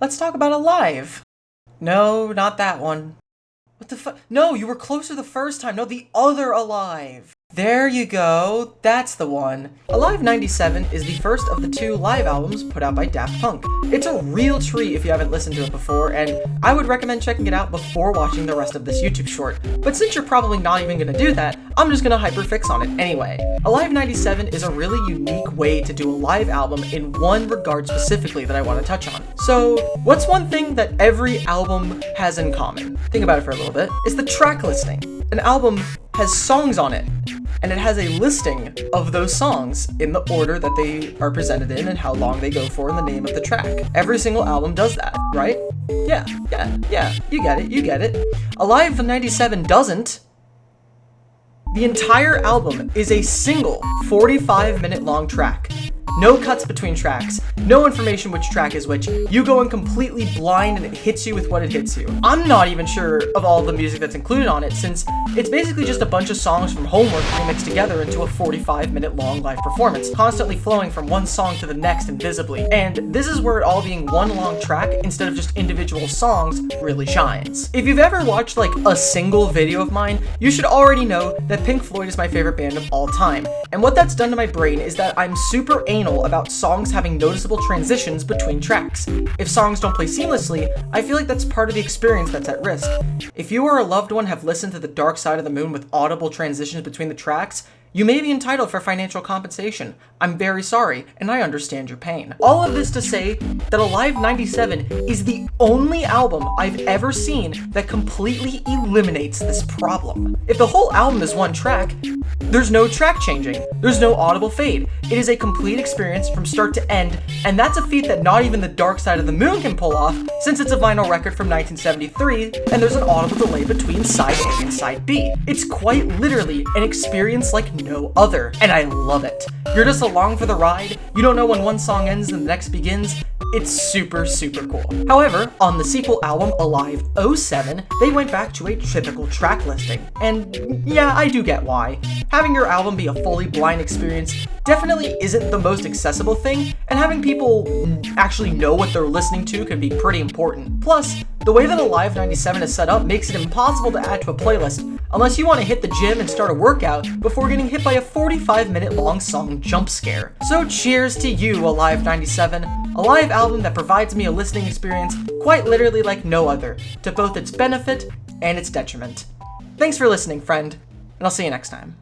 Let's talk about Alive. No, not that one. What the fuck? No, you were closer the first time. No, the other Alive. There you go. That's the one. Alive 97 is the first of the two live albums put out by Daft Punk. It's a real treat if you haven't listened to it before, and I would recommend checking it out before watching the rest of this YouTube short. But since you're probably not even gonna do that, I'm just gonna hyperfix on it anyway. Alive 97 is a really unique way to do a live album in one regard specifically that I want to touch on. So, what's one thing that every album has in common? Think about it for a little bit. It's the track listing. An album has songs on it, and it has a listing of those songs in the order that they are presented in and how long they go for and the name of the track. Every single album does that, right? Yeah, you get it. Alive 97 doesn't. The entire album is a single 45-minute long track. No cuts between tracks, no information which track is which. You go in completely blind and it hits you with what it hits you. I'm not even sure of all the music that's included on it, since it's basically just a bunch of songs from Homework remixed together into a 45-minute long live performance, constantly flowing from one song to the next invisibly. And this is where it all being one long track instead of just individual songs really shines. If you've ever watched like a single video of mine, you should already know that Pink Floyd is my favorite band of all time. And what that's done to my brain is that I'm super anal about songs having noticeable transitions between tracks. If songs don't play seamlessly, I feel like that's part of the experience that's at risk. If you or a loved one have listened to The Dark Side of the Moon with audible transitions between the tracks, you may be entitled for financial compensation. I'm very sorry, and I understand your pain. All of this to say that Alive 97 is the only album I've ever seen that completely eliminates this problem. If the whole album is one track, there's no track changing, there's no audible fade. It is a complete experience from start to end, and that's a feat that not even The Dark Side of the Moon can pull off, since it's a vinyl record from 1973, and there's an audible delay between side A and side B. It's quite literally an experience like no other, and I love it. You're just along for the ride, you don't know when one song ends and the next begins. It's super cool. However, on the sequel album, Alive 07, they went back to a typical track listing. And yeah, I do get why. Having your album be a fully blind experience definitely isn't the most accessible thing, and having people actually know what they're listening to can be pretty important. Plus, the way that Alive 97 is set up makes it impossible to add to a playlist unless you want to hit the gym and start a workout before getting hit by a 45-minute long song jump scare. So cheers to you, Alive 97, a live album that provides me a listening experience quite literally like no other, to both its benefit and its detriment. Thanks for listening, friend, and I'll see you next time.